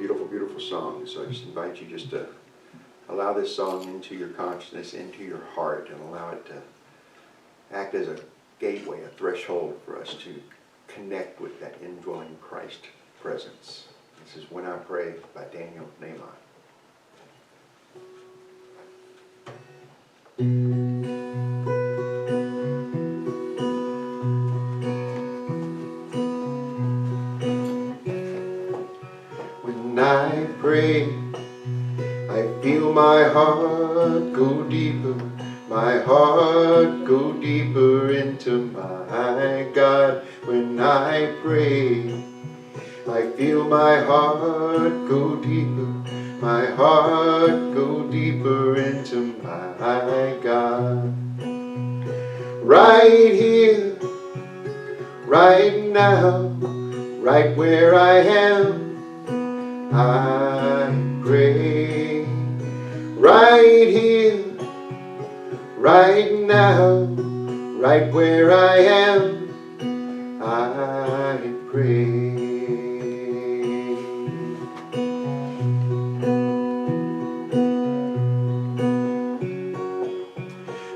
beautiful, beautiful song. So I just invite you just to allow this song into your consciousness, into your heart, and allow it to act as a gateway, a threshold for us to connect with that indwelling Christ presence. This is When I Pray by Daniel Nahman. When I pray, I feel my heart go deeper, my heart go deeper into my God. When I pray, I feel my heart go deeper, my heart go deeper into my God. Right here, right now, right where I am, I pray. Right here, right now, right where I am, I pray.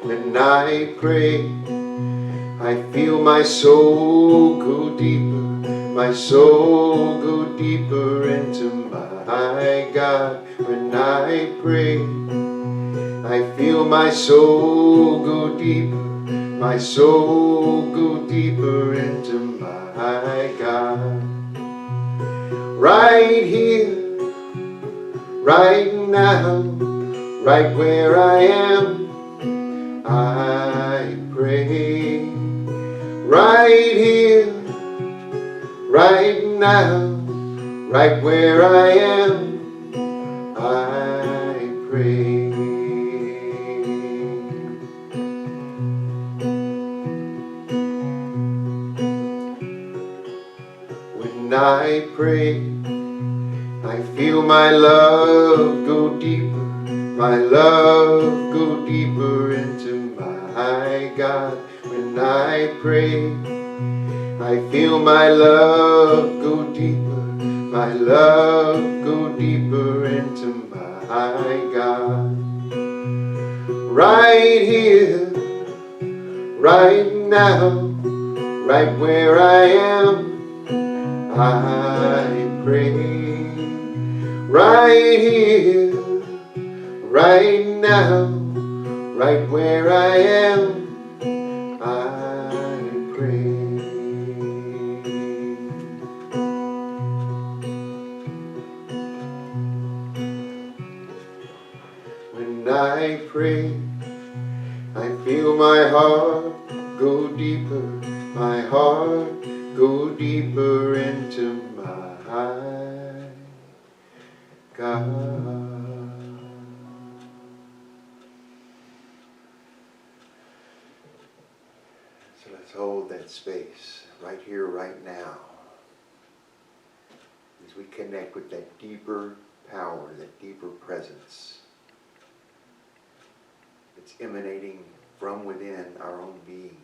When I pray, I feel my soul go deeper, my soul go deeper into my God. When I pray, I feel my soul go deeper, my soul go deeper into my God. Right here, right now, right where I am, I pray. Right here, right now, right where I am, I pray. When I pray, I feel my love go deeper, my love go deeper into my God. When I pray, I feel my love go deeper, my love go deeper into my God. Right here, right now, right where I am, I pray. Right here, right now, right where I am, I pray. When I pray, I feel my heart go deeper, my heart go deeper into my God. So let's hold that space right here, right now, as we connect with that deeper power, that deeper presence that's emanating from within our own being,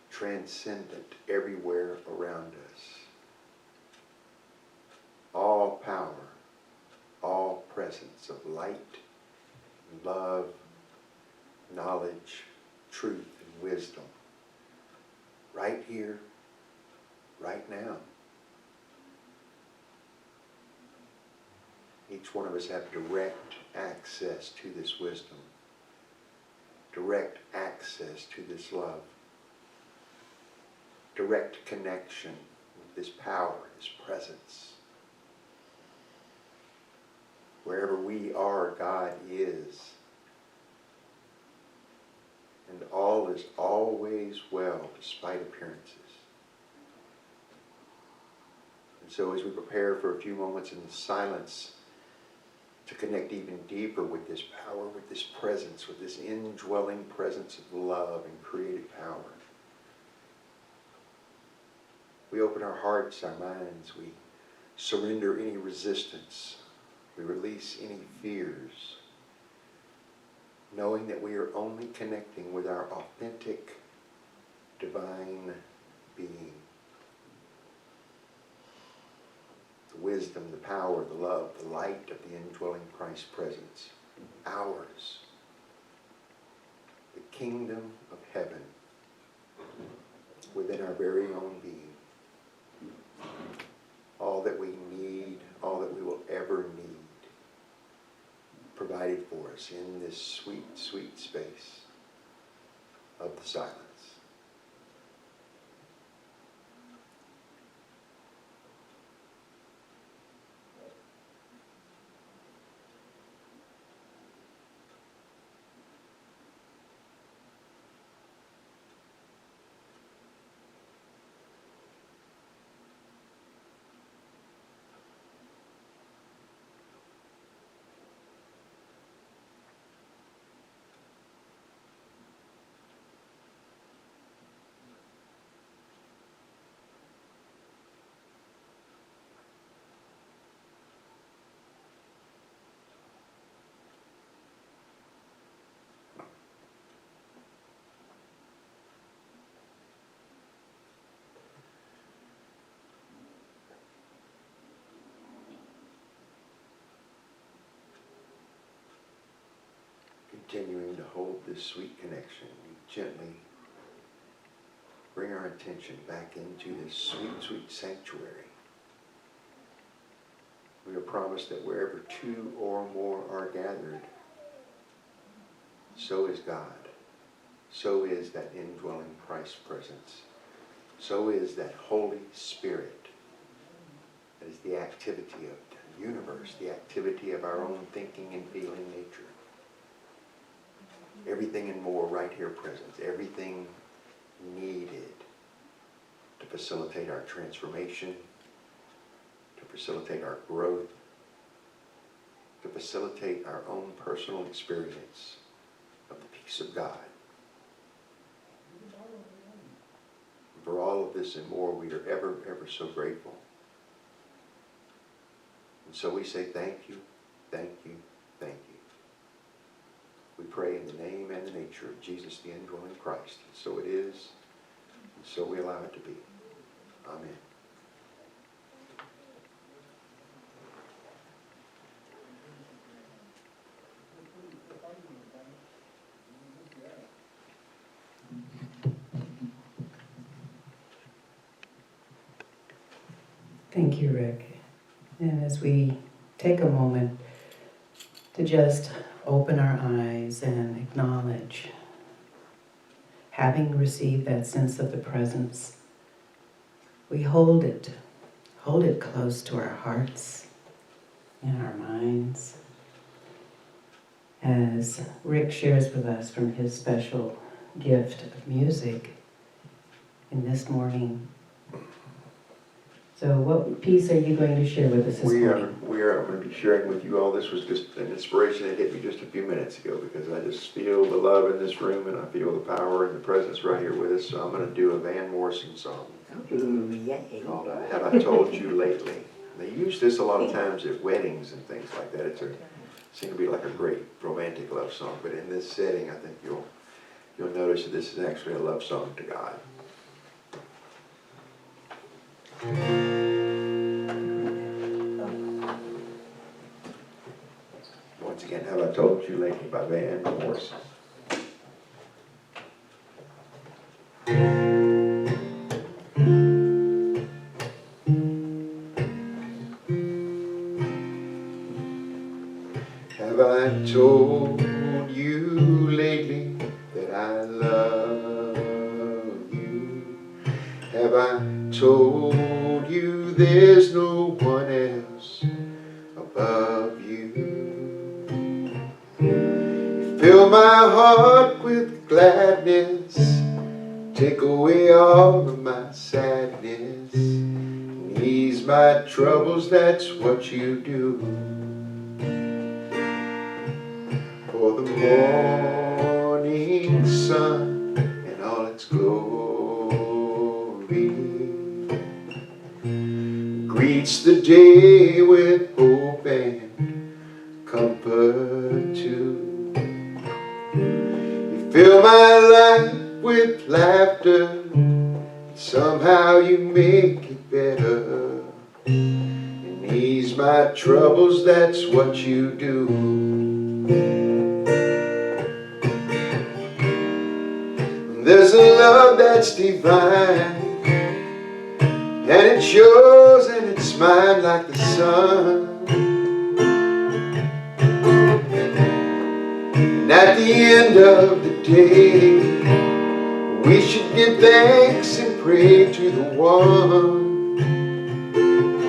transcendent everywhere around us. All power, all presence of light, love, knowledge, truth, and wisdom. Right here, right now. Each one of us have direct access to this wisdom, direct access to this love, direct connection with this power, this presence. Wherever we are, God is. And all is always well, despite appearances. And so as we prepare for a few moments in the silence to connect even deeper with this power, with this presence, with this indwelling presence of love and creative power, we open our hearts, our minds, we surrender any resistance, we release any fears, knowing that we are only connecting with our authentic, divine being. The wisdom, the power, the love, the light of the indwelling Christ presence. Ours. The kingdom of heaven within our very own being. All that we need, all that we will ever need, provided for us in this sweet, sweet space of the silence. Continuing to hold this sweet connection, we gently bring our attention back into this sweet, sweet sanctuary. We are promised that wherever two or more are gathered, so is God. So is that indwelling Christ presence. So is that Holy Spirit. That is the activity of the universe, the activity of our own thinking and feeling nature. Everything and more right here present. Everything needed to facilitate our transformation, to facilitate our growth, to facilitate our own personal experience of the peace of God. And for all of this and more, we are ever, ever so grateful. And so we say thank you, thank you, thank you. We pray in the name and the nature of Jesus, the indwelling Christ. And so it is, and so we allow it to be. Amen. Thank you, Rick. And as we take a moment to just open our eyes and acknowledge having received that sense of the presence, we hold it close to our hearts and our minds as Rick shares with us from his special gift of music in this morning. So what piece are you going to share with us this morning? We are going to be sharing with you all. This was just an inspiration that hit me just a few minutes ago because I just feel the love in this room and I feel the power and the presence right here with us. So I'm going to do a Van Morrison song called Have I Told You Lately. They use this a lot of times at weddings and things like that. It seems to be like a great romantic love song, but in this setting I think you'll notice that this is actually a love song to God. Once again, Have I Told You Lately by Van Morrison. Have I told you lately that I love you? Have I told you there's no one else above you? You fill my heart with gladness, take away all of my sadness, and ease my troubles, that's what you do. For the morning sun and all its glory greets the day with hope and comfort too. You fill my life with laughter, somehow you make it better, and ease my troubles, that's what you do. There's a love that's divine, and it's yours and it's mine like the sun. And at the end of the day, we should give thanks and pray to the one,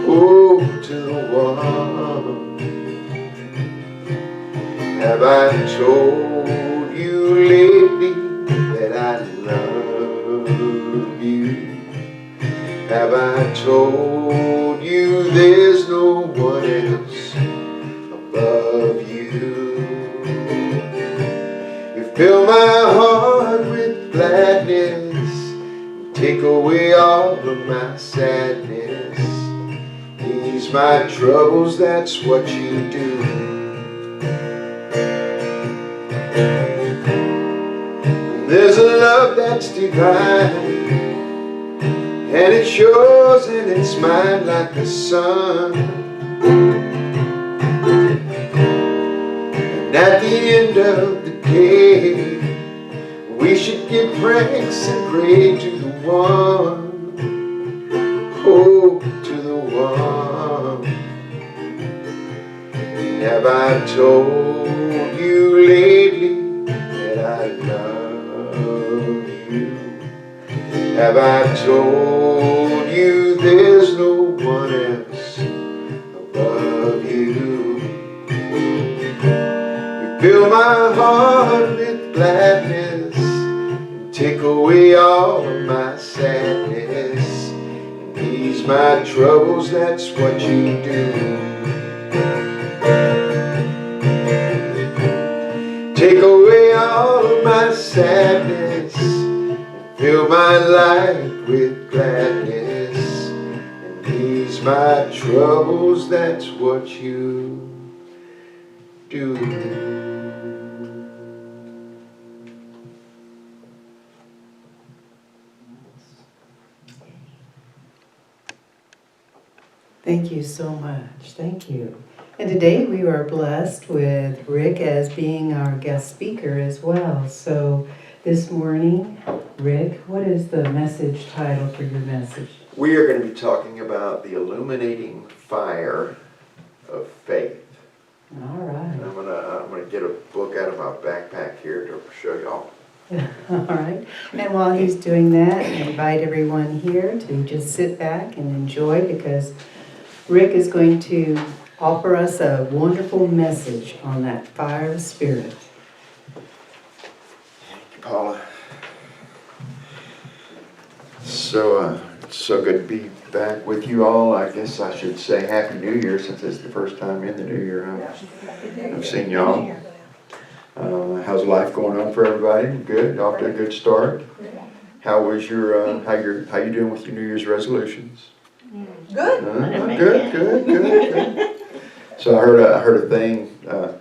oh, to the one. Have I told you lately that I love you? Have I told you there's no one else above you? You fill my heart with gladness, take away all of my sadness, ease my troubles, that's what you do. There's a love that's divine, and it's yours and it's mine like the sun. And at the end of the day, we should give thanks and pray to the one, oh, to the one. Have I told you lately that I love you? Have I told you there's no one else above you? You fill my heart with gladness and take away all of my sadness and ease my troubles, that's what you do. Take away all of my sadness, fill my life with gladness, and ease my troubles, that's what you do. Thank you so much. Thank you. And today we were blessed with Rick as being our guest speaker as well. So this morning, Rick, what is the message title for your message? We are going to be talking about the illuminating fire of faith. All right. And I'm gonna get a book out of my backpack here to show y'all. All right. And while he's doing that, I invite everyone here to just sit back and enjoy, because Rick is going to offer us a wonderful message on that fire of the Spirit. Thank you, Paula. So good to be back with you all. I guess I should say Happy New Year, since it's the first time in the new year I've seen y'all. How's life going on for everybody? Good. Off to a good start. How was your how you doing with your New Year's resolutions? Good. Good. So I heard a thing that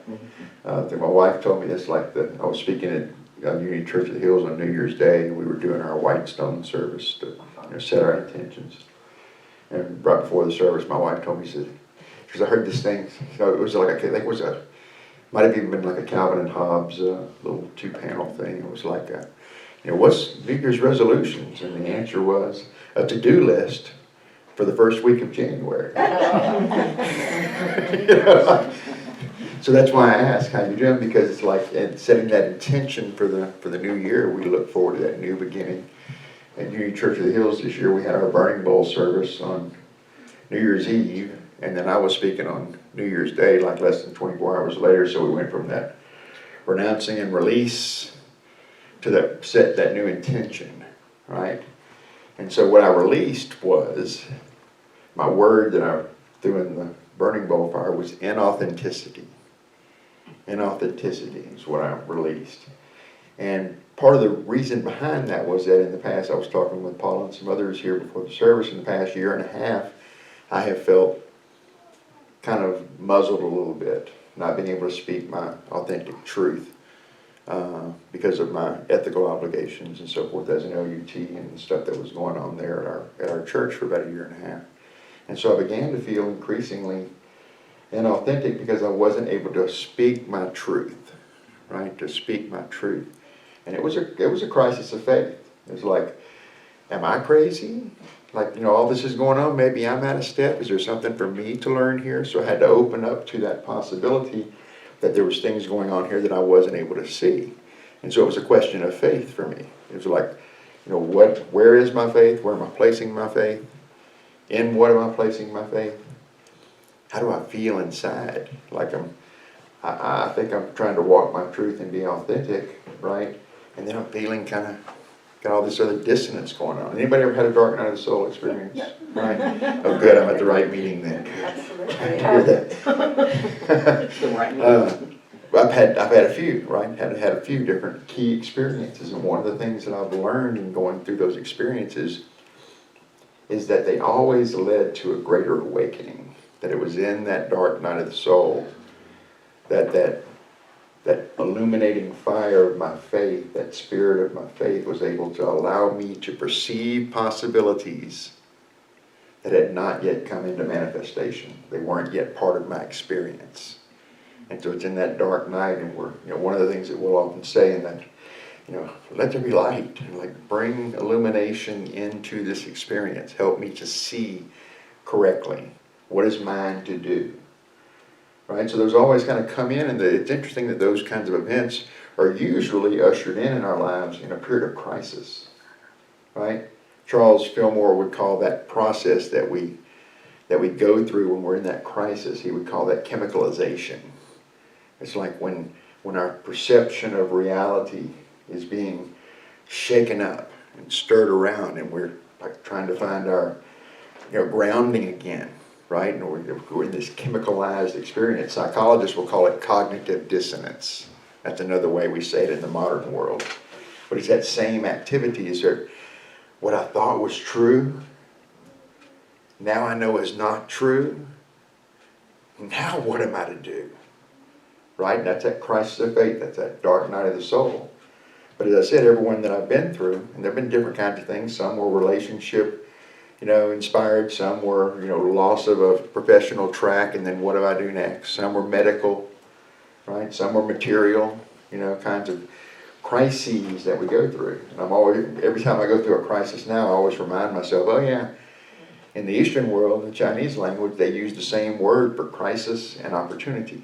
my wife told me. It's like I was speaking at Unity Church of the Hills on New Year's Day, and we were doing our white stone service to set our intentions. And right before the service, my wife told me, she said, because I heard this thing, it was like, I think it was might have even been like a Calvin and Hobbes little 2-panel thing. It was like, what's New Year's resolutions? And the answer was a to-do list for the first week of January. So that's why I ask how you doing, because it's like setting that intention for the new year. We look forward to that new beginning. At Unity Church of the Hills this year, we had our Burning Bowl service on New Year's Eve, and then I was speaking on New Year's Day, like less than 24 hours later. So we went from that renouncing and release to set that new intention, right? And so what I released was, my word that I threw in the burning bowl fire was inauthenticity. Inauthenticity is what I released. And part of the reason behind that was that in the past, I was talking with Paul and some others here before the service, in the past year and a half, I have felt kind of muzzled a little bit, not being able to speak my authentic truth because of my ethical obligations and so forth as an LUT and stuff that was going on there at our church for about a year and a half. And so I began to feel increasingly Inauthentic because I wasn't able to speak my truth, right? To speak my truth. And it was a crisis of faith. It was like, am I crazy? Like, all this is going on, maybe I'm out of step. Is there something for me to learn here? So I had to open up to that possibility that there was things going on here that I wasn't able to see. And so it was a question of faith for me. It was like, where is my faith? Where am I placing my faith? In what am I placing my faith? How do I feel inside? Like I think I'm trying to walk my truth and be authentic, right? And then I'm feeling kind of got all this other dissonance going on. Anybody ever had a dark night of the soul experience? Yeah. Right? Oh, good. I'm at the right meeting then. Absolutely. I hear that. The right meaning. I've had a few, right? Had a few different key experiences, and one of the things that I've learned in going through those experiences is that they always led to a greater awakening. That it was in that dark night of the soul that illuminating fire of my faith, that spirit of my faith was able to allow me to perceive possibilities that had not yet come into manifestation. They weren't yet part of my experience. And so it's in that dark night, and we're, one of the things that we'll often say in that, let there be light, and like bring illumination into this experience. Help me to see correctly what is mine to do. Right? So those always kind of come in, and it's interesting that those kinds of events are usually ushered in our lives in a period of crisis. Right? Charles Fillmore would call that process that we go through when we're in that crisis, he would call that chemicalization. It's like when our perception of reality is being shaken up and stirred around, and we're like trying to find our grounding again. Right? And we're in this chemicalized experience. Psychologists will call it cognitive dissonance. That's another way we say it in the modern world. But it's that same activity. Is there what I thought was true, now I know is not true? Now what am I to do? Right? And that's that crisis of faith. That's that dark night of the soul. But as I said, everyone that I've been through, and there have been different kinds of things. Some were relationship inspired. Some were, loss of a professional track, and then what do I do next? Some were medical, right? Some were material, kinds of crises that we go through. And every time I go through a crisis now, I always remind myself, oh yeah, in the Eastern world, in the Chinese language, they use the same word for crisis and opportunity.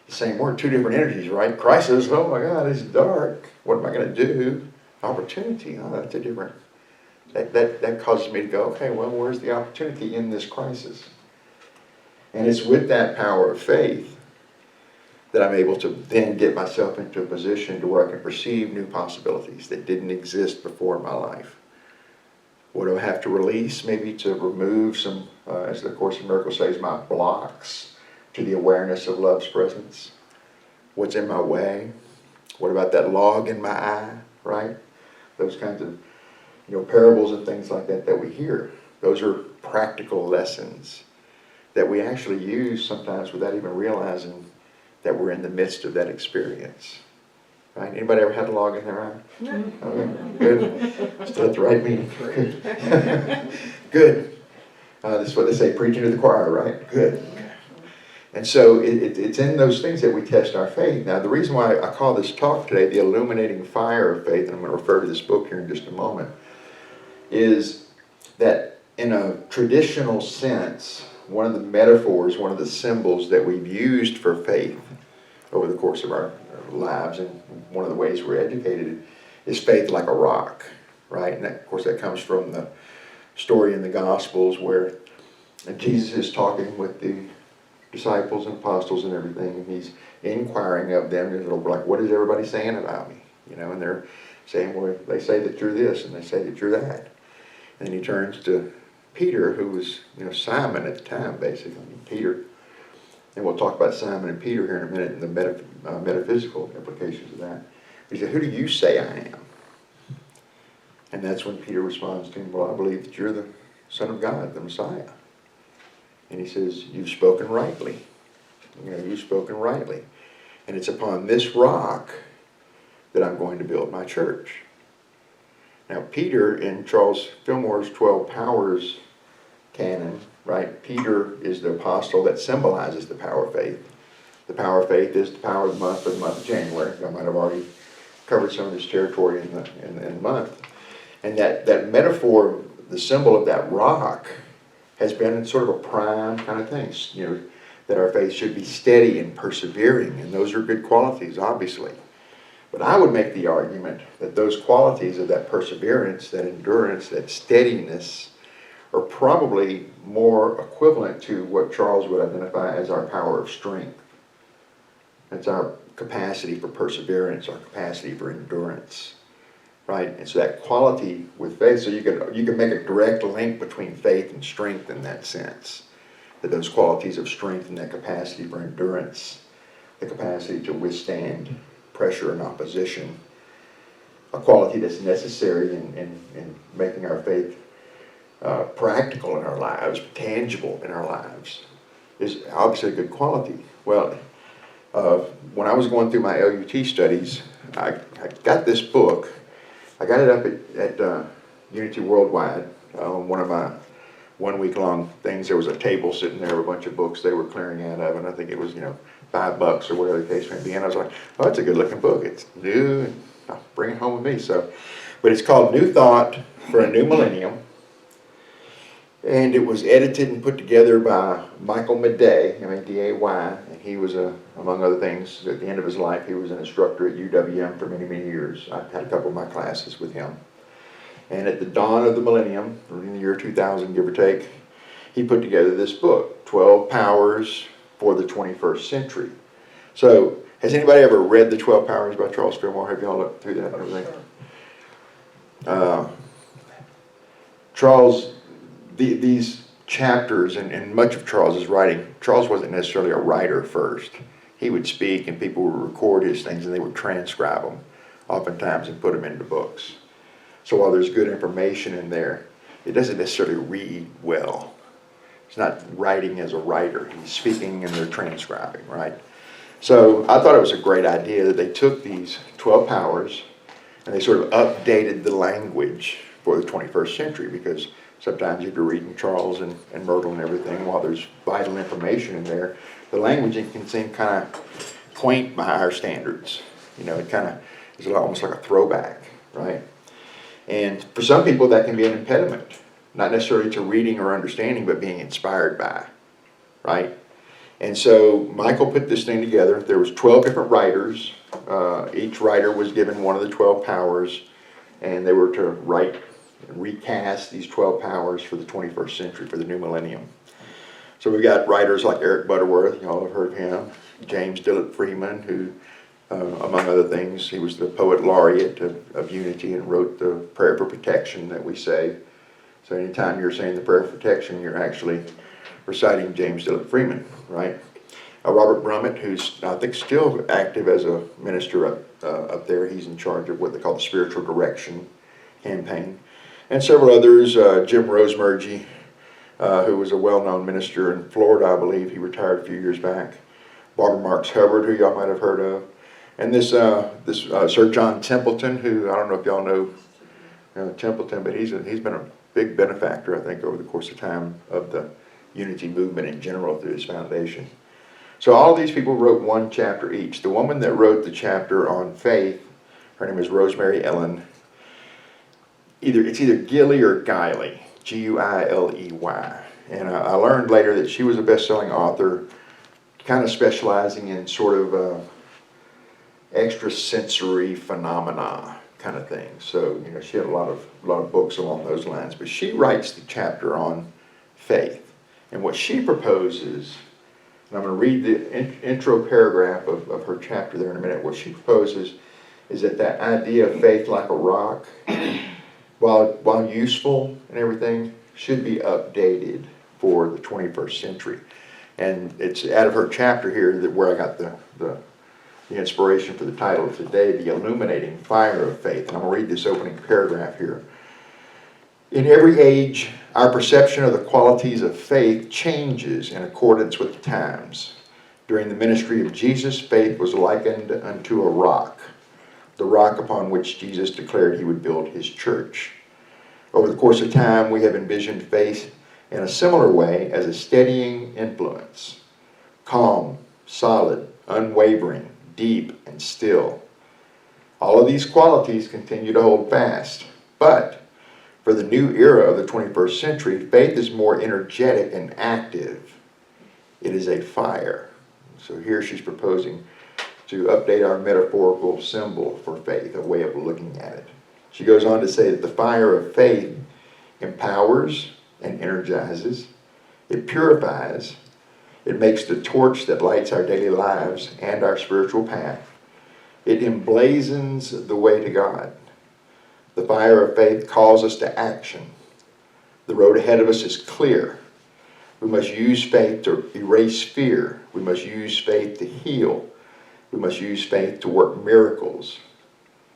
The same word, two different energies, right? Crisis, oh my God, it's dark. What am I going to do? Opportunity, oh, that's a different. That causes me to go, okay, well, where's the opportunity in this crisis? And it's with that power of faith that I'm able to then get myself into a position to where I can perceive new possibilities that didn't exist before in my life. What do I have to release? Maybe to remove some, as the Course in Miracles says, my blocks to the awareness of love's presence. What's in my way? What about that log in my eye, right? Those kinds of parables and things like that we hear. Those are practical lessons that we actually use sometimes without even realizing that we're in the midst of that experience. Right? Anybody ever had a log in their eye? No. Okay, good. Still at the right meeting. Good. This is what they say, preaching to the choir, right? Good. And so it's in those things that we test our faith. Now, the reason why I call this talk today, The Illuminating Fire of Faith, and I'm going to refer to this book here in just a moment, is that in a traditional sense, one of the metaphors, one of the symbols that we've used for faith over the course of our lives, and one of the ways we're educated, is faith like a rock, right? And that, of course, that comes from the story in the Gospels where Jesus is talking with the disciples and apostles and everything, and he's inquiring of them, like, what is everybody saying about me? And they're saying, well, they say that you're this, and they say that you're that. And then he turns to Peter, who was, Simon at the time, basically. Peter. And we'll talk about Simon and Peter here in a minute and the metaphysical implications of that. He said, who do you say I am? And that's when Peter responds to him, well, I believe that you're the Son of God, the Messiah. And he says, you've spoken rightly. You've spoken rightly. And it's upon this rock that I'm going to build my church. Now, Peter, in Charles Fillmore's 12 Powers canon, right? Peter is the apostle that symbolizes the power of faith. The power of faith is the power of the month, for the month of January. I might have already covered some of this territory in the month. And that metaphor, the symbol of that rock, has been sort of a prime kind of thing, that our faith should be steady and persevering, and those are good qualities, obviously. But I would make the argument that those qualities of that perseverance, that endurance, that steadiness, are probably more equivalent to what Charles would identify as our power of strength. It's our capacity for perseverance, our capacity for endurance, right? And so that quality with faith, so you can make a direct link between faith and strength in that sense. That those qualities of strength and that capacity for endurance, the capacity to withstand pressure and opposition, a quality that's necessary in making our faith practical in our lives, tangible in our lives, is obviously a good quality. Well, when I was going through my LUT studies, I got this book. I got it up at Unity Worldwide, one of my 1 week long things. There was a table sitting there with a bunch of books they were clearing out of, and I think it was, $5 or whatever the case may be. And I was like, oh, that's a good looking book. It's new, and I'll bring it home with me. But it's called New Thought for a New Millennium. And it was edited and put together by Michael Maday, M-A-D-A-Y, and he was, among other things, at the end of his life, he was an instructor at UWM for many, many years. I had a couple of my classes with him. And at the dawn of the millennium, in the year 2000, give or take, he put together this book, 12 Powers for the 21st Century. So, has anybody ever read the 12 Powers by Charles Fillmore? Have you all looked through that and everything? Charles, these chapters, and much of Charles's writing, Charles wasn't necessarily a writer first. He would speak and people would record his things and they would transcribe them, oftentimes, and put them into books. So while there's good information in there, it doesn't necessarily read well. It's not writing as a writer. He's speaking and they're transcribing, right? So I thought it was a great idea that they took these 12 powers and they sort of updated the language for the 21st century, because sometimes if you're reading Charles and Myrtle and everything, while there's vital information in there, the languaging can seem kind of quaint by our standards. It kind of is almost like a throwback, right? And for some people that can be an impediment, not necessarily to reading or understanding, but being inspired by, right? And so Michael put this thing together. There was 12 different writers. Each writer was given one of the 12 powers, and they were to write and recast these 12 powers for the 21st century, for the new millennium. So we've got writers like Eric Butterworth, you all have heard of him, James Dillard Freeman, who, among other things, he was the poet laureate of Unity and wrote the prayer for protection that we say. So anytime you're saying the prayer for protection, you're actually reciting James Dillard Freeman, right? Robert Brummett, who's I think still active as a minister up there. He's in charge of what they call the Spiritual Direction campaign. And several others, Jim Rosemergy, who was a well-known minister in Florida, I believe. He retired a few years back. Barbara Marks Hubbard, who y'all might have heard of. And this Sir John Templeton, who I don't know if y'all know Templeton, but he's been a big benefactor, I think, over the course of time of the Unity movement in general through his foundation. So all these people wrote one chapter each. The woman that wrote the chapter on faith, her name is Rosemary Ellen. It's either Gilley or Guiley, G-U-I-L-E-Y. And I learned later that she was a best-selling author, kind of specializing in sort of extrasensory phenomena kind of thing. So, she had a lot of books along those lines. But she writes the chapter on faith. And what she proposes, and I'm going to read the intro paragraph of her chapter there in a minute. What she proposes is that idea of faith like a rock, while useful and everything, should be updated for the 21st century. And it's out of her chapter here where I got the inspiration for the title of today, The Illuminating Fire of Faith. And I'm going to read this opening paragraph here. In every age, our perception of the qualities of faith changes in accordance with the times. During the ministry of Jesus, faith was likened unto a rock, the rock upon which Jesus declared he would build his church. Over the course of time, we have envisioned faith in a similar way as a steadying influence. Calm, solid, unwavering, deep, and still. All of these qualities continue to hold fast. But for the new era of the 21st century, faith is more energetic and active. It is a fire. So here she's proposing to update our metaphorical symbol for faith, a way of looking at it. She goes on to say that the fire of faith empowers and energizes, it purifies, it makes the torch that lights our daily lives and our spiritual path. It emblazons the way to God. The fire of faith calls us to action. The road ahead of us is clear. We must use faith to erase fear. We must use faith to heal. We must use faith to work miracles.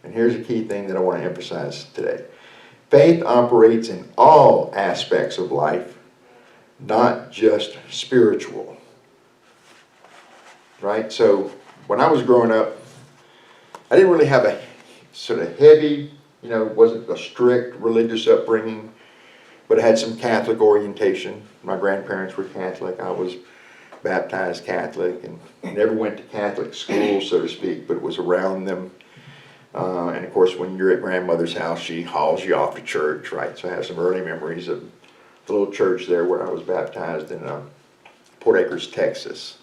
And here's a key thing that I want to emphasize today. Faith operates in all aspects of life, not just spiritual. Right? So when I was growing up, I didn't really have a sort of heavy, wasn't a strict religious upbringing, but I had some Catholic orientation. My grandparents were Catholic. I was baptized Catholic and never went to Catholic school, so to speak, but was around them. And of course, when you're at grandmother's house, she hauls you off to church, right? So I have some early memories of the little church there where I was baptized in Port Acres, Texas.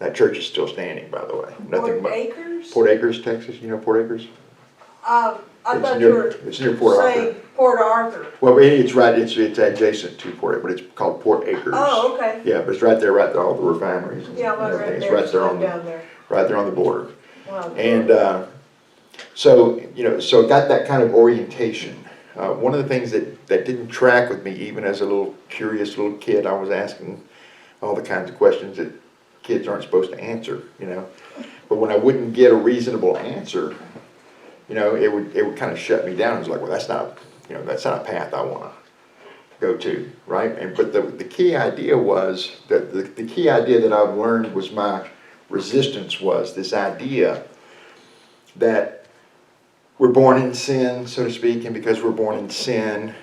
That church is still standing, by the way. Port Acres? Port Acres, Texas. You know Port Acres? I thought you were it's near Port saying Arthur. Port Arthur. Well, it's right. It's adjacent to Port Acres, but it's called Port Acres. Oh, okay. Yeah, but it's right there, all the refineries. And Yeah, right everything. there. It's right there Down there. right there on the border. Wow. And so got that kind of orientation. One of the things that didn't track with me, even as a little curious little kid, I was asking all the kinds of questions that kids aren't supposed to answer, But when I wouldn't get a reasonable answer, it would kind of shut me down. It was like, well, that's not a path I want to go to, right? But the key idea was that the key idea that I've learned was my resistance was this idea that we're born in sin, so to speak, and because we're born in sin,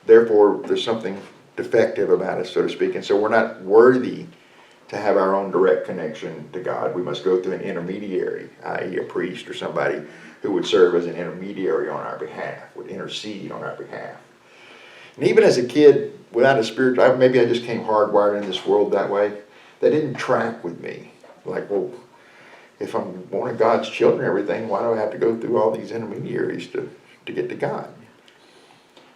therefore there's something defective about us, so to speak, and so we're not worthy to have our own direct connection to God. We must go through an intermediary, i.e. a priest or somebody who would serve as an intermediary on our behalf, would intercede on our behalf. And even as a kid, without a spiritual, maybe I just came hardwired in this world that way, that didn't track with me. Like, well, if I'm one of God's children and everything, why do I have to go through all these intermediaries to get to God?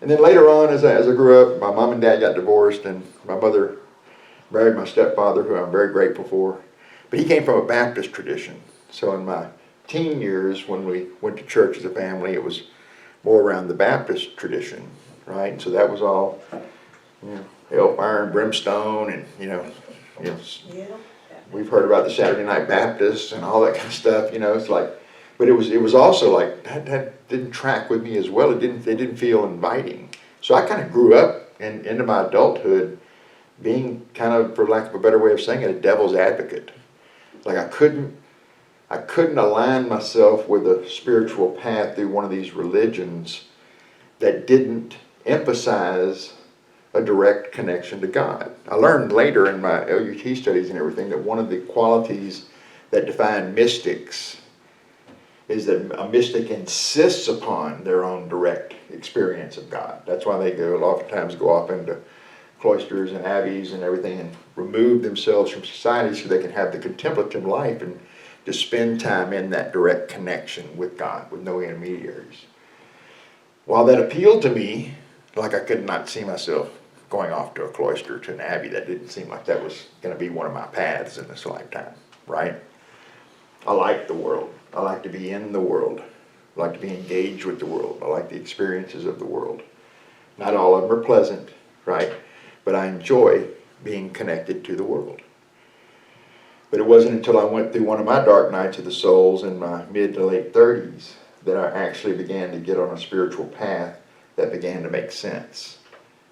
And then later on, as I grew up, my mom and dad got divorced, and my mother married my stepfather, who I'm very grateful for. But he came from a Baptist tradition. So in my teen years, when we went to church as a family, it was more around the Baptist tradition, right? And so that was all, hellfire and brimstone, and Yeah. we've heard about the Saturday Night Baptists and all that kind of stuff. It's like, but it was also like that didn't track with me as well. It didn't feel inviting. So I kind of grew up and into my adulthood being kind of, for lack of a better way of saying it, a devil's advocate. Like I couldn't align myself with a spiritual path through one of these religions that didn't emphasize a direct connection to God. I learned later in my LUT studies and everything that one of the qualities that define mystics is that a mystic insists upon their own direct experience of God. That's why they oftentimes go off into cloisters and abbeys and everything and remove themselves from society so they can have the contemplative life and to spend time in that direct connection with God with no intermediaries. While that appealed to me, like I could not see myself going off to a cloister, to an abbey. That didn't seem like that was going to be one of my paths in this lifetime, right? I like the world. I like to be in the world. I like to be engaged with the world. I like the experiences of the world. Not all of them are pleasant, right? But I enjoy being connected to the world. But it wasn't until I went through one of my dark nights of the souls in my mid to late 30s that I actually began to get on a spiritual path that began to make sense.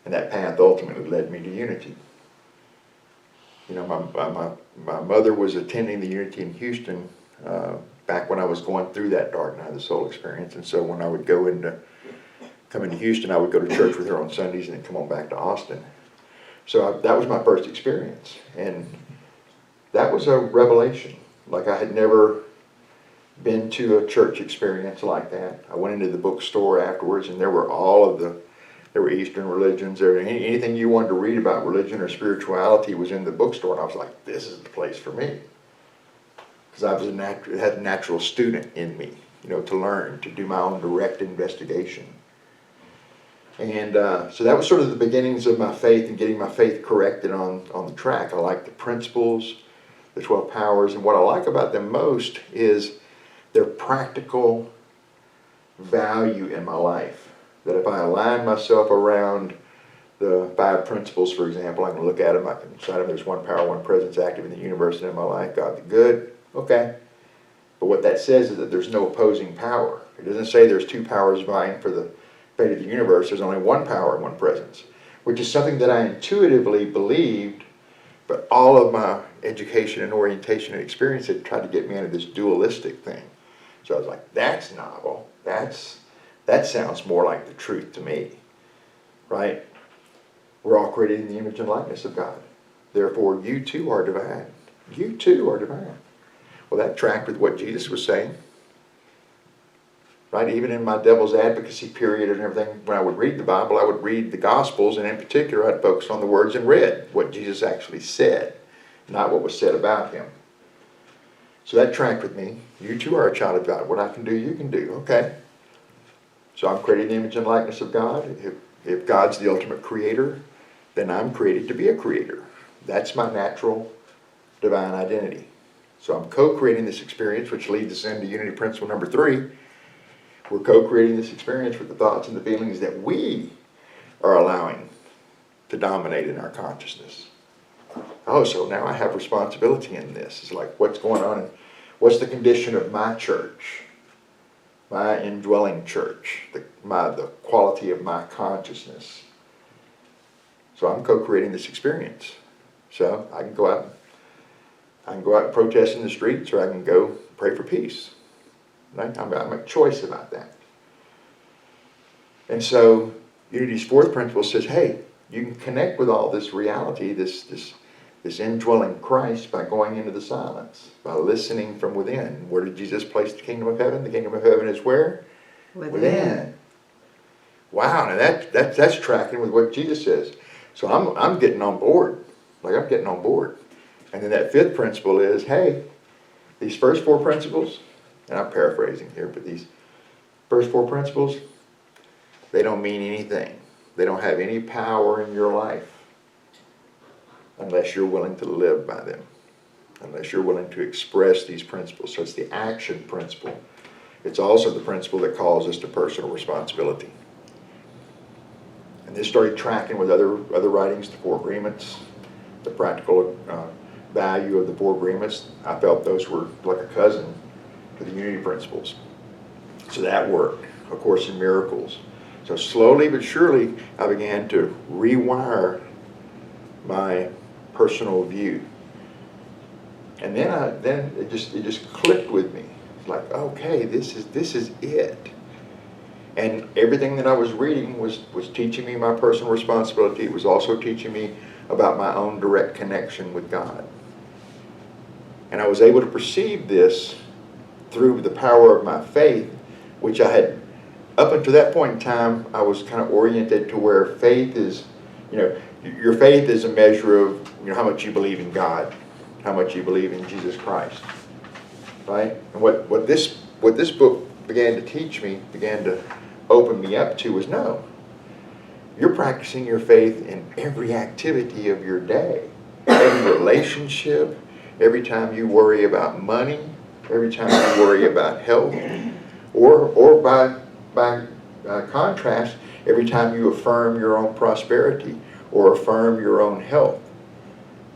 And that path ultimately led me to Unity. My mother was attending the Unity in Houston back when I was going through that dark night of the soul experience. And so when I would come into Houston, I would go to church with her on Sundays and then come on back to Austin. So that was my first experience. And that was a revelation. Like I had never been to a church experience like that. I went into the bookstore afterwards, and there were Eastern religions. Anything you wanted to read about religion or spirituality was in the bookstore, and I was like, this is the place for me. Because I was had a natural student in me, to learn, to do my own direct investigation. And so that was sort of the beginnings of my faith and getting my faith corrected on the track. I like the principles, the 12 powers, and what I like about them most is their practical value in my life. That if I align myself around the 5 principles, for example, I can look at them, I can decide there's one power, one presence active in the universe and in my life, God the good, okay. But what that says is that there's no opposing power. It doesn't say there's 2 powers vying for the fate of the universe. There's only one power and one presence, which is something that I intuitively believed, but all of my education and orientation and experience had tried to get me into this dualistic thing. So I was like, that's novel. That sounds more like the truth to me, right? We're all created in the image and likeness of God. Therefore, you too are divine. You too are divine. Well, that tracked with what Jesus was saying. Right? Even in my devil's advocacy period and everything, when I would read the Bible, I would read the Gospels, and in particular, I'd focus on the words and read what Jesus actually said, not what was said about him. So that tracked with me. You too are a child of God. What I can do, you can do. Okay. So I'm created in the image and likeness of God. If God's the ultimate creator, then I'm created to be a creator. That's my natural divine identity. So I'm co-creating this experience, which leads us into unity principle number 3. We're co-creating this experience with the thoughts and the feelings that we are allowing to dominate in our consciousness. Oh, so now I have responsibility in this. It's like, what's going on? And what's the condition of my church, my indwelling church, the quality of my consciousness? So I'm co-creating this experience. So I can go out and protest in the streets, or I can go pray for peace. Right? I make a choice about that. And so Unity's 4th principle says, hey, you can connect with all this reality, this indwelling Christ, by going into the silence, by listening from within. Where did Jesus place the kingdom of heaven? The kingdom of heaven is where? Within. Wow, now that's tracking with what Jesus says. So I'm getting on board. I'm getting on board. And then that 5th principle is, hey, these first 4 principles, and I'm paraphrasing here, but these first 4 principles, they don't mean anything. They don't have any power in your life unless you're willing to live by them, unless you're willing to express these principles. So it's the action principle. It's also the principle that calls us to personal responsibility. And this started tracking with other writings, the 4 agreements, the practical value of the 4 agreements. I felt those were like a cousin to the unity principles. So that worked. A Course in Miracles. So slowly but surely, I began to rewire my personal view. And then it just clicked with me. It's like, okay, this is it. And everything that I was reading was teaching me my personal responsibility. It was also teaching me about my own direct connection with God. And I was able to perceive this through the power of my faith, which I had, up until that point in time, I was kind of oriented to where faith is, your faith is a measure of how much you believe in God, how much you believe in Jesus Christ, right? And what this book began to teach me, began to open me up to, was no, you're practicing your faith in every activity of your day, every relationship, every time you worry about money, every time you worry about health, or by contrast, every time you affirm your own prosperity or affirm your own health.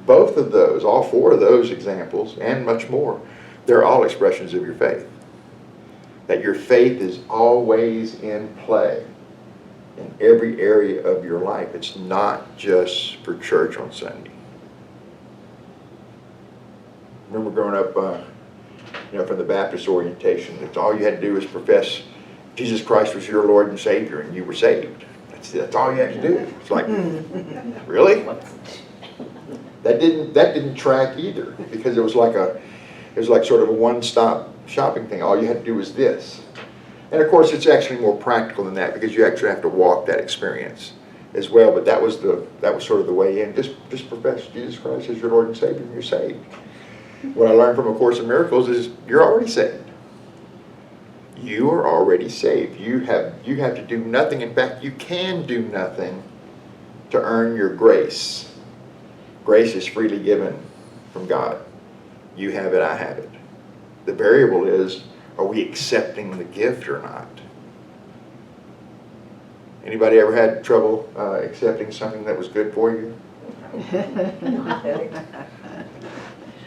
Both of those, all 4 of those examples, and much more, they're all expressions of your faith. That your faith is always in play in every area of your life. It's not just for church on Sunday. I remember growing up, from the Baptist orientation, it's all you had to do was profess Jesus Christ was your Lord and Savior, and you were saved. That's all you have to do. It's like, really? That didn't track either, because it was like sort of a one-stop shopping thing. All you had to do was this. And of course, it's actually more practical than that, because you actually have to walk that experience as well. But that was sort of the way in. Just profess Jesus Christ as your Lord and Savior, and you're saved. What I learned from A Course in Miracles is you're already saved. You are already saved. You have to do nothing. In fact, you can do nothing to earn your grace. Grace is freely given from God. You have it, I have it. The variable is, are we accepting the gift or not? Anybody ever had trouble accepting something that was good for you?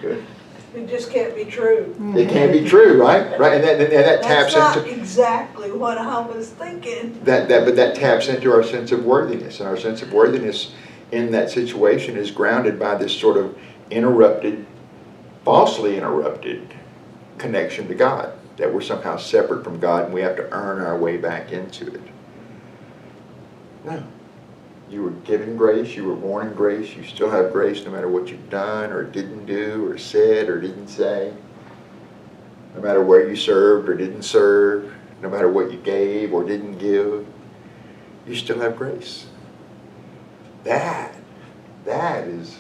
Good. It just can't be true. It can't be true, right? Right, and that taps That's into not exactly what I was thinking. but that taps into our sense of worthiness, and our sense of worthiness in that situation is grounded by this sort of falsely interrupted connection to God, that we're somehow separate from God and we have to earn our way back into it. No. You were given grace, you were born in grace, you still have grace no matter what you've done or didn't do or said or didn't say. No matter where you served or didn't serve, no matter what you gave or didn't give, you still have grace. That is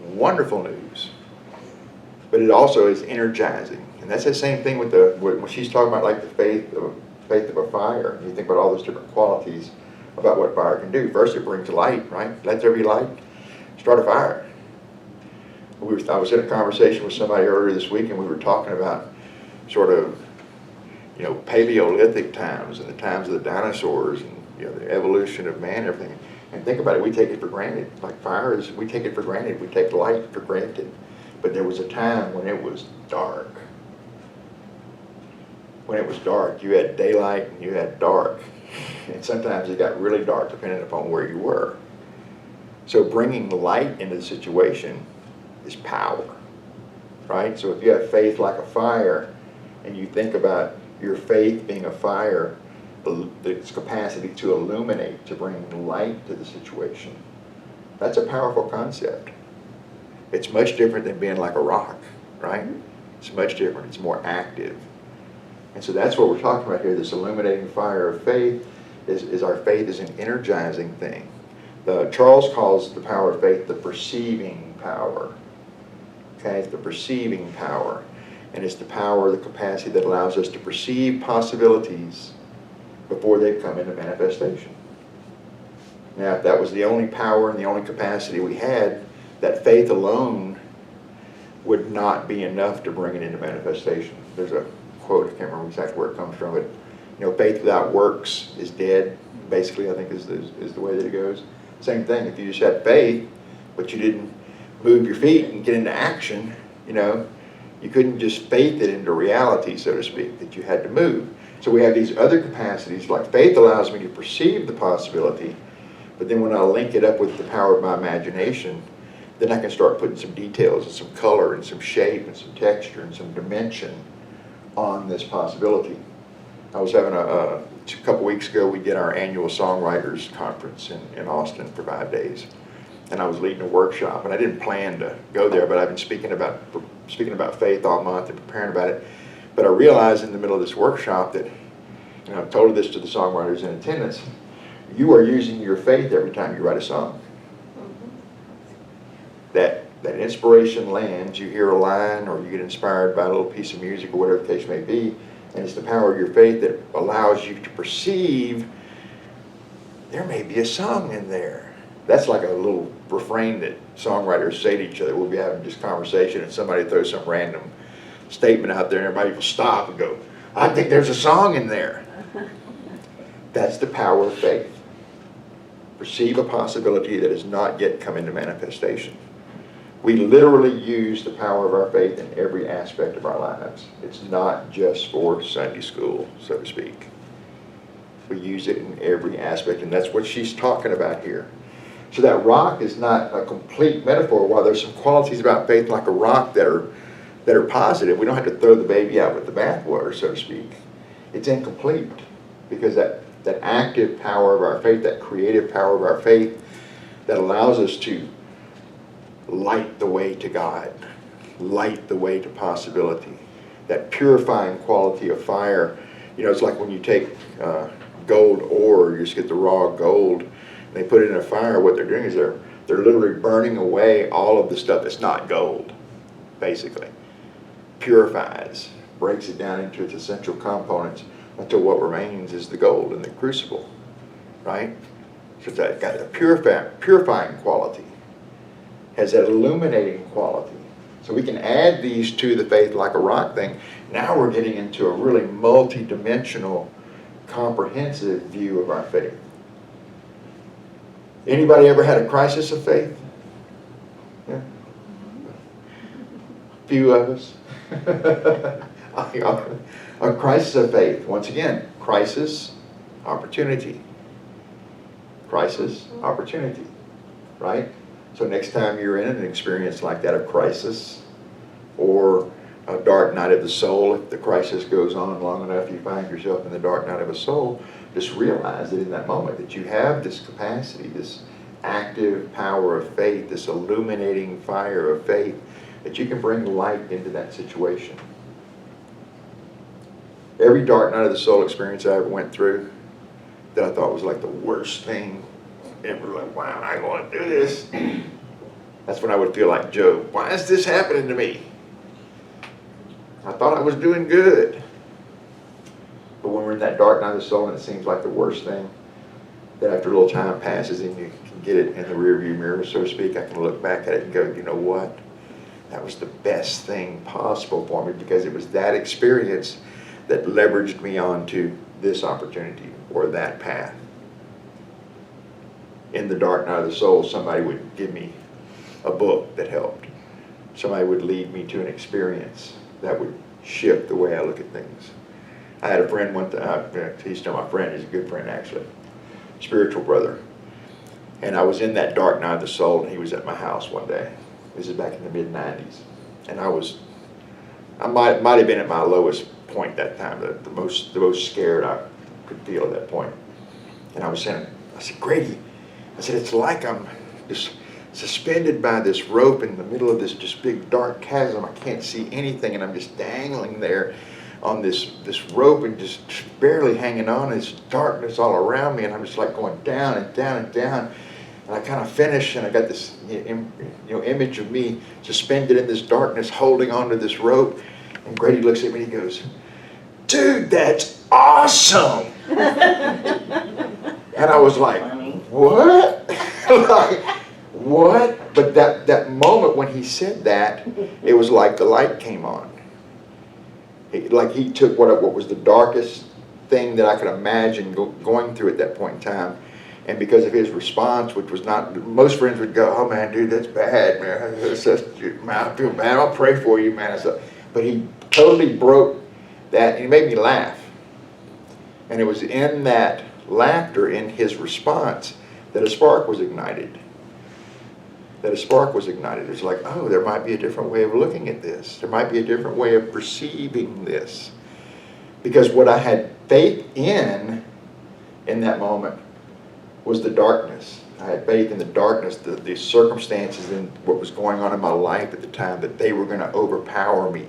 wonderful news. But it also is energizing. And that's the same thing with when she's talking about like the faith of a fire. You think about all those different qualities about what fire can do. First, it brings light, right? Let there be light. Start a fire. I was in a conversation with somebody earlier this week, and we were talking about sort of, Paleolithic times and the times of the dinosaurs and, the evolution of man and everything. And think about it, we take it for granted. Like fire we take it for granted. We take light for granted. But there was a time when it was dark. When it was dark, you had daylight and you had dark. And sometimes it got really dark depending upon where you were. So bringing light into the situation is power, right? So if you have faith like a fire, and you think about your faith being a fire, its capacity to illuminate, to bring light to the situation, that's a powerful concept. It's much different than being like a rock, right? It's much different. It's more active. And so that's what we're talking about here. This illuminating fire of faith is our faith is an energizing thing. Charles calls the power of faith the perceiving power. Okay, it's the perceiving power. And it's the power, the capacity that allows us to perceive possibilities before they've come into manifestation. Now, if that was the only power and the only capacity we had, that faith alone would not be enough to bring it into manifestation. There's a quote, I can't remember exactly where it comes from, but faith without works is dead, basically, I think is the way that it goes. Same thing, if you just had faith, but you didn't move your feet and get into action, you couldn't just faith it into reality, so to speak, that you had to move. So we have these other capacities, like faith allows me to perceive the possibility, but then when I link it up with the power of my imagination, then I can start putting some details and some color and some shape and some texture and some dimension on this possibility. I was having a couple weeks ago, we did our annual songwriters conference in Austin for 5 days. And I was leading a workshop, and I didn't plan to go there, but I've been speaking about faith all month and preparing about it. But I realized in the middle of this workshop that, I've told this to the songwriters in attendance, you are using your faith every time you write a song. That inspiration lands, you hear a line, or you get inspired by a little piece of music, or whatever the case may be, and it's the power of your faith that allows you to perceive there may be a song in there. That's like a little refrain that songwriters say to each other. We'll be having this conversation and somebody throws some random statement out there and everybody will stop and go, I think there's a song in there. That's the power of faith. Perceive a possibility that has not yet come into manifestation. We literally use the power of our faith in every aspect of our lives. It's not just for Sunday school, so to speak. We use it in every aspect, and that's what she's talking about here. So that rock is not a complete metaphor. While there's some qualities about faith like a rock that are positive, we don't have to throw the baby out with the bathwater, so to speak. It's incomplete because that that active power of our faith, that creative power of our faith that allows us to light the way to God, light the way to possibility, that purifying quality of fire. You know, it's like when you take gold ore, you just get the raw gold, and they put it in a fire. What they're doing is they're literally burning away all of the stuff that's not gold, basically. Purifies, breaks it down into its essential components until what remains is the gold in the crucible, right? So it's got a purifying quality, has that illuminating quality. So we can add these to the faith like a rock thing. Now we're getting into a really multi-dimensional, comprehensive view of our faith. Anybody ever had a crisis of faith? Yeah. Few of us. A crisis of faith. Once again, crisis, opportunity. Crisis, opportunity. Right? So next time you're in an experience like that, a crisis, or a dark night of the soul, if the crisis goes on long enough, you find yourself in the dark night of a soul, just realize that in that moment that you have this capacity, this active power of faith, this illuminating fire of faith, that you can bring light into that situation. Every dark night of the soul experience I ever went through that I thought was like the worst thing ever, like, why am I going to do this? That's when I would feel like Job. Why is this happening to me? I thought I was doing good. But when we're in that dark night of the soul and it seems like the worst thing, then after a little time passes and you can get it in the rearview mirror, so to speak, I can look back at it and go, you know what? That was the best thing possible for me, because it was that experience that leveraged me onto this opportunity or that path. In the dark night of the soul, somebody would give me a book that helped. Somebody would lead me to an experience that would shift the way I look at things. I had a friend one time, he's still my friend, he's a good friend actually, spiritual brother. And I was in that dark night of the soul, and he was at my house one day. This is back in the mid-90s. And I might have been at my lowest point that time, the most scared I could feel at that point. And I said, Grady, I said, it's like I'm just suspended by this rope in the middle of this just big dark chasm. I can't see anything, and I'm just dangling there on this rope and just barely hanging on. There's darkness all around me, and I'm just like going down and down and down. And I kind of finish, and I got this image of me suspended in this darkness, holding onto this rope. And Grady looks at me and he goes, "Dude, that's awesome!" And I was like, "What?" Like, what? But that moment when he said that, it was like the light came on. Like he took what was the darkest thing that I could imagine going through at that point in time. And because of his response, which was not, most friends would go, "Oh man, dude, that's bad, man. Man, I feel bad. I'll pray for you, man." But he totally broke that, and he made me laugh. And it was in that laughter, in his response, that a spark was ignited. It's like, oh, there might be a different way of looking at this. There might be a different way of perceiving this. Because what I had faith in that moment, was the darkness. I had faith in the darkness, the circumstances and what was going on in my life at the time, that they were going to overpower me.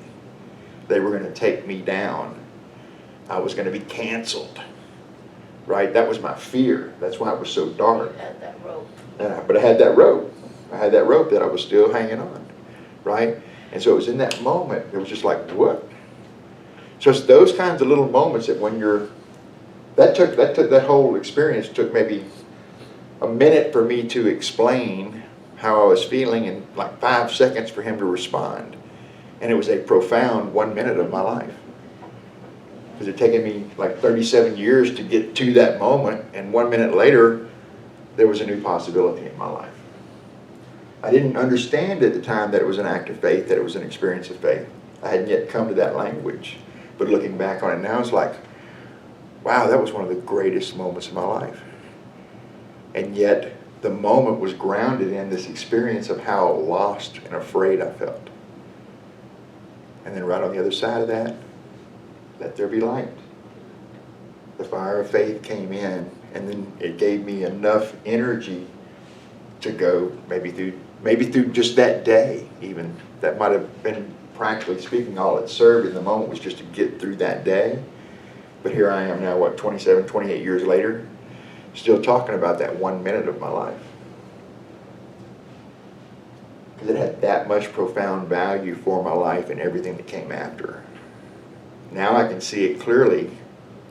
They were going to take me down. I was going to be canceled. Right? That was my fear. That's why it was so dark. You had that rope. But I had that rope. I had that rope that I was still hanging on. Right? And so it was in that moment, it was just like, what? So it's those kinds of little moments that when you're, that whole experience took maybe a minute for me to explain how I was feeling, and like 5 seconds for him to respond. And it was a profound 1 minute of my life. Because it had taken me like 37 years to get to that moment, and 1 minute later, there was a new possibility in my life. I didn't understand at the time that it was an act of faith, that it was an experience of faith. I hadn't yet come to that language. But looking back on it now, it's like, wow, that was one of the greatest moments of my life. And yet, the moment was grounded in this experience of how lost and afraid I felt. And then right on the other side of that, let there be light. the fire of faith came in, and then it gave me enough energy to go maybe through just that day even. That might have been, practically speaking, all it served in the moment was just to get through that day. But here I am now, what, 27, 28 years later, still talking about that 1 minute of my life. Because it had that much profound value for my life and everything that came after. Now I can see it clearly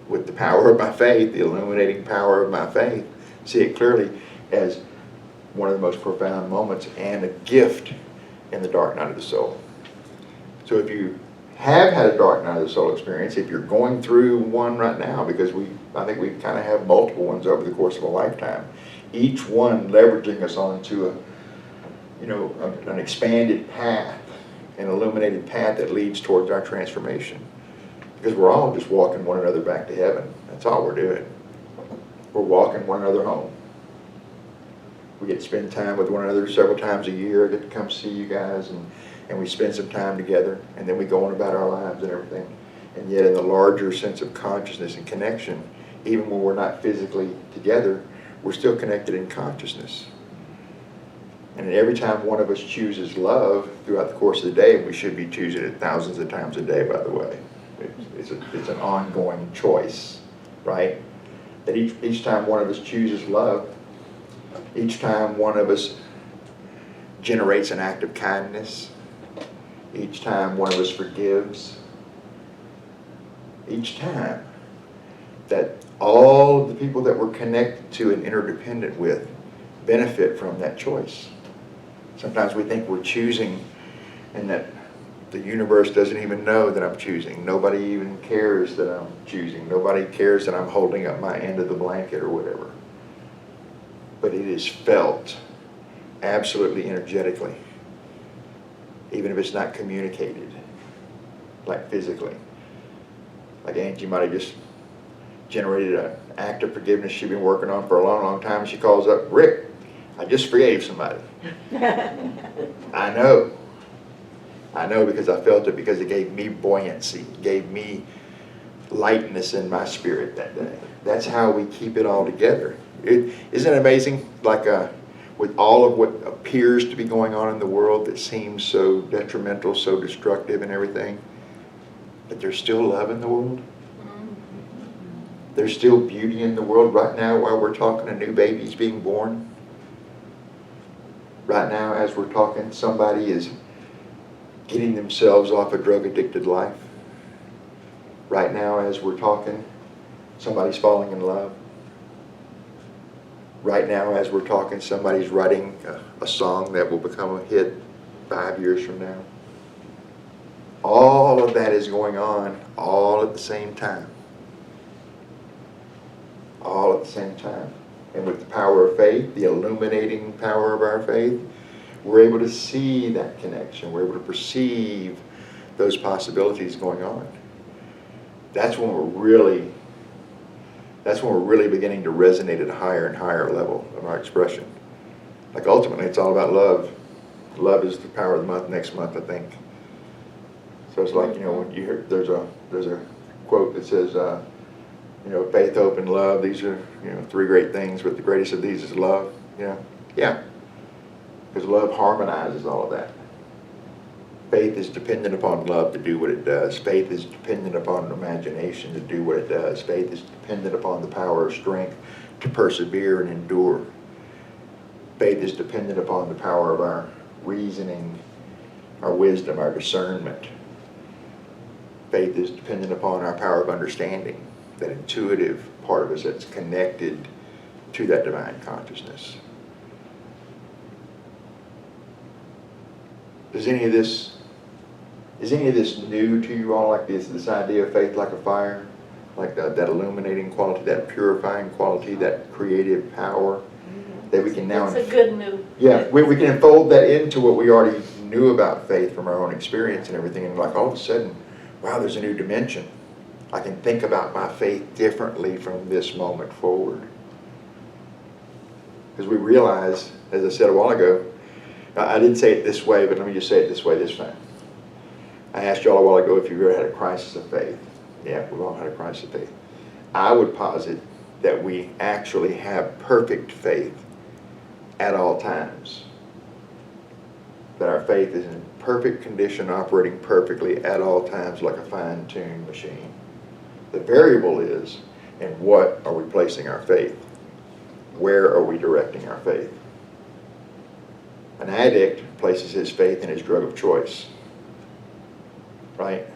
with the power of my faith, the illuminating power of my faith, see it clearly as one of the most profound moments and a gift in the dark night of the soul. So if you have had a dark night of the soul experience, if you're going through one right now, because I think we kind of have multiple ones over the course of a lifetime, each one leveraging us onto an expanded path, an illuminated path that leads towards our transformation. Because we're all just walking one another back to heaven. That's all we're doing. We're walking one another home. We get to spend time with one another several times a year. I get to come see you guys, and we spend some time together, and then we go on about our lives and everything. And yet in the larger sense of consciousness and connection, even when we're not physically together, we're still connected in consciousness. And every time one of us chooses love throughout the course of the day, and we should be choosing it thousands of times a day, by the way. It's an ongoing choice, right? That each time one of us chooses love, each time one of us generates an act of kindness, each time one of us forgives, each time that all of the people that we're connected to and interdependent with benefit from that choice. Sometimes we think we're choosing and that the universe doesn't even know that I'm choosing. Nobody even cares that I'm choosing. Nobody cares that I'm holding up my end of the blanket or whatever. But it is felt absolutely energetically, even if it's not communicated, like physically. Like Angie might have just generated an act of forgiveness she'd been working on for a long, long time. She calls up, Rick, I just forgave somebody. I know because I felt it, because it gave me buoyancy, it gave me lightness in my spirit that day. That's how we keep it all together. Isn't it amazing, like with all of what appears to be going on in the world that seems so detrimental, so destructive and everything, but there's still love in the world? There's still beauty in the world. Right now, while we're talking, a new baby's being born. Right now, as we're talking, somebody is getting themselves off a drug-addicted life. Right now, as we're talking, somebody's falling in love. Right now, as we're talking, somebody's writing a song that will become a hit 5 years from now. All of that is going on all at the same time. All at the same time. And with the power of faith, the illuminating power of our faith, we're able to see that connection. We're able to perceive those possibilities going on. That's when we're really beginning to resonate at a higher and higher level of our expression. Like ultimately, it's all about love. Love is the power of the month next month, I think. So it's like, when you hear, there's a quote that says, faith, hope, and love, these are, three great things, but the greatest of these is love. Yeah. Because love harmonizes all of that. Faith is dependent upon love to do what it does. Faith is dependent upon imagination to do what it does. Faith is dependent upon the power of strength to persevere and endure. Faith is dependent upon the power of our reasoning, our wisdom, our discernment. Faith is dependent upon our power of understanding, that intuitive part of us that's connected to that divine consciousness. Is any of this new to you all, like this idea of faith like a fire? Like that illuminating quality, that purifying quality, that creative power that we can now... It's a good new... Yeah, we can unfold that into what we already knew about faith from our own experience and everything, and like all of a sudden, wow, there's a new dimension. I can think about my faith differently from this moment forward. Because we realize, as I said a while ago, I didn't say it this way, but let me just say it this way this time. I asked you all a while ago if you've ever had a crisis of faith. Yeah, we've all had a crisis of faith. I would posit that we actually have perfect faith at all times. That our faith is in perfect condition, operating perfectly at all times like a fine-tuned machine. The variable is, in what are we placing our faith? Where are we directing our faith? An addict places his faith in his drug of choice, right?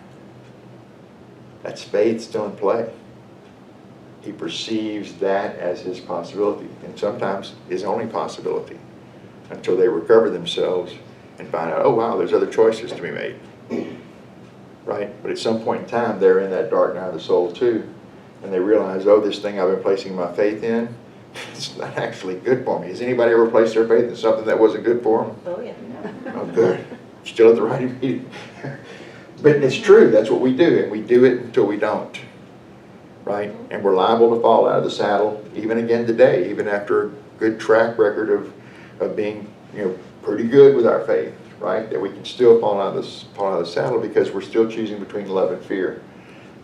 That's faith still in play. He perceives that as his possibility, and sometimes his only possibility, until they recover themselves and find out, oh wow, there's other choices to be made, right? But at some point in time, they're in that dark night of the soul too, and they realize, oh, this thing I've been placing my faith in, it's not actually good for me. Has anybody ever placed their faith in something that wasn't good for them? Oh, yeah. Oh, good. Still at the right meeting. But it's true, that's what we do, and we do it until we don't, right? And we're liable to fall out of the saddle, even again today, even after a good track record of being, pretty good with our faith, right? That we can still fall out of the saddle because we're still choosing between love and fear.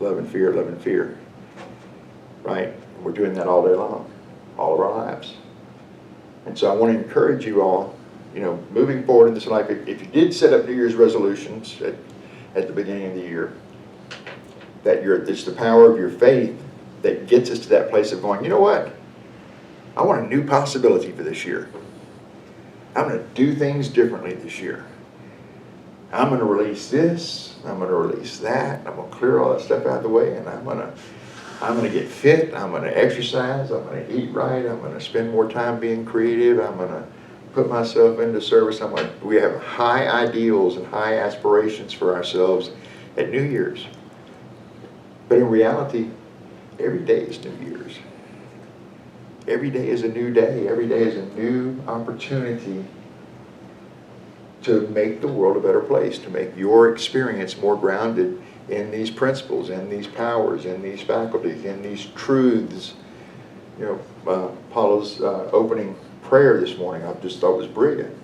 Love and fear, love and fear, right? And we're doing that all day long, all of our lives. And so I want to encourage you all, moving forward in this life, if you did set up New Year's resolutions at the beginning of the year, that it's the power of your faith that gets us to that place of going, you know what? I want a new possibility for this year. I'm going to do things differently this year. I'm going to release this. I'm going to release that. I'm going to clear all that stuff out of the way, and I'm going to get fit. I'm going to exercise. I'm going to eat right. I'm going to spend more time being creative. I'm going to put myself into service. We have high ideals and high aspirations for ourselves at New Year's. But in reality, every day is New Year's. Every day is a new day. Every day is a new opportunity to make the world a better place, to make your experience more grounded in these principles, in these powers, in these faculties, in these truths. Paula's opening prayer this morning, I just thought was brilliant.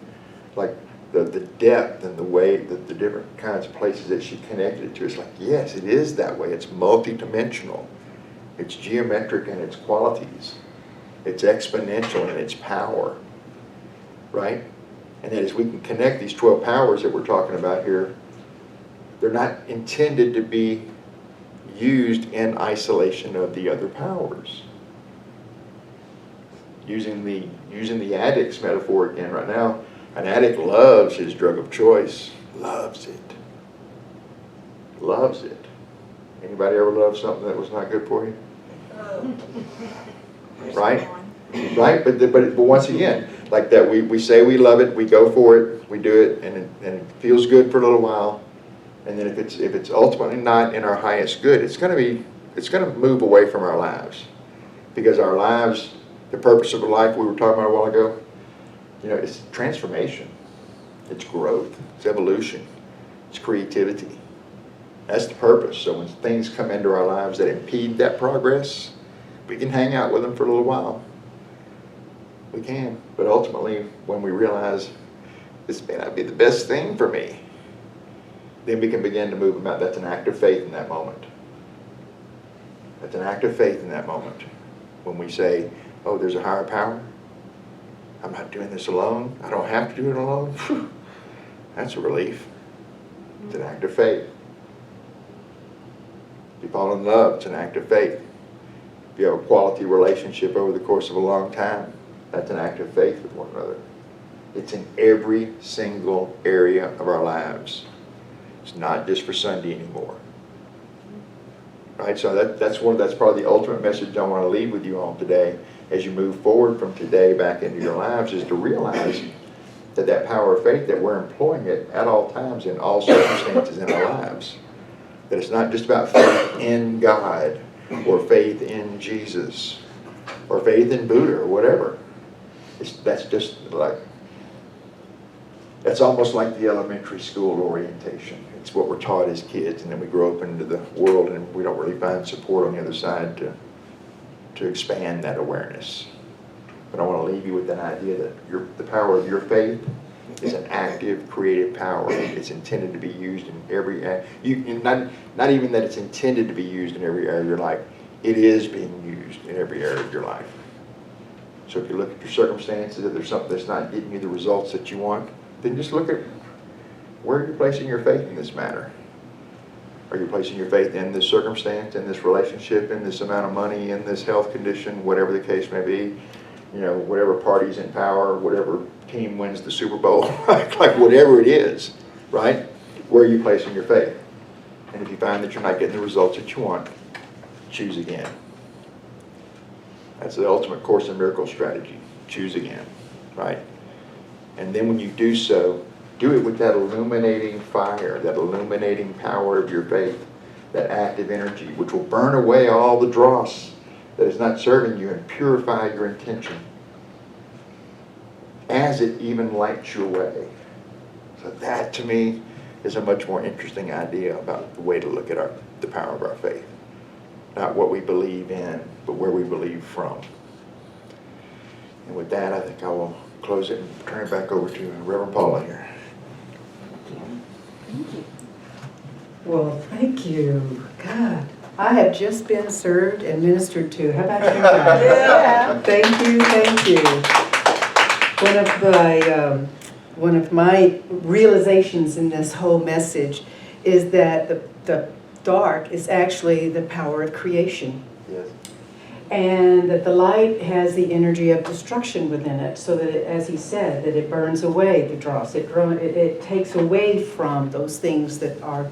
Like the depth and the way that the different kinds of places that she connected it to. It's like, yes, it is that way. It's multidimensional. It's geometric in its qualities. It's exponential in its power, right? And that as we can connect these 12 powers that we're talking about here, they're not intended to be used in isolation of the other powers. Using the addict's metaphor again right now, an addict loves his drug of choice, loves it. Loves it. Anybody ever loved something that was not good for you? Right? Right? But once again, like that, we say we love it, we go for it, we do it, and it feels good for a little while, and then if it's ultimately not in our highest good, it's going to move away from our lives, because our lives, the purpose of a life we were talking about a while ago, it's transformation, it's growth, it's evolution, it's creativity. That's the purpose. So when things come into our lives that impede that progress, we can hang out with them for a little while. We can. But ultimately, when we realize this may not be the best thing for me, then we can begin to move about. That's an act of faith in that moment. That's an act of faith in that moment. When we say, oh, there's a higher power. I'm not doing this alone. I don't have to do it alone. Whew. That's a relief. It's an act of faith. If you fall in love, it's an act of faith. If you have a quality relationship over the course of a long time, that's an act of faith with one another. It's in every single area of our lives. It's not just for Sunday anymore. Right? So that's probably the ultimate message I want to leave with you all today as you move forward from today back into your lives, is to realize that power of faith, that we're employing it at all times in all circumstances in our lives. That it's not just about faith in God or faith in Jesus or faith in Buddha or whatever. That's almost like the elementary school orientation. It's what we're taught as kids, and then we grow up into the world and we don't really find support on the other side to expand that awareness. But I want to leave you with that idea that the power of your faith is an active, creative power. It's intended to be used in every area. Not even that it's intended to be used in every area of your life. it is being used in every area of your life. So if you look at your circumstances, if there's something that's not getting you the results that you want, then just look at where you're placing your faith in this matter. Are you placing your faith in this circumstance, in this relationship, in this amount of money, in this health condition, whatever the case may be? You know, whatever party's in power, whatever team wins the Super Bowl, like whatever it is, right? Where are you placing your faith? And if you find that you're not getting the results that you want, choose again. That's the ultimate Course in Miracles strategy. Choose again, right? And then when you do so, do it with that illuminating fire, that illuminating power of your faith, that active energy, which will burn away all the dross that is not serving you and purify your intention as it even lights your way. So that, to me, is a much more interesting idea about the way to look at the power of our faith. Not what we believe in, but where we believe from. And with that, I think I will close it and turn it back over to Reverend Paula here. Well, thank you. God, I have just been served and ministered to. How about you guys? Yeah. Thank you, thank you. One of my realizations in this whole message is that the dark is actually the power of creation. Yes. And that the light has the energy of destruction within it, so that, as he said, that it burns away the dross. It takes away from those things that are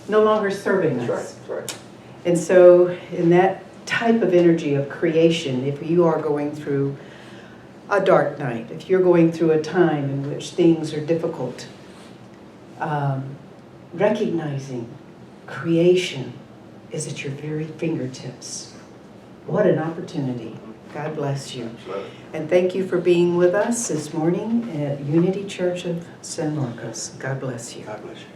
no longer serving us. That's right. And so in that type of energy of creation, if you are going through a dark night, if you're going through a time in which things are difficult, recognizing creation is at your very fingertips. What an opportunity. God bless you. Absolutely. And thank you for being with us this morning at Unity Church of San Marcos. God bless you. God bless you.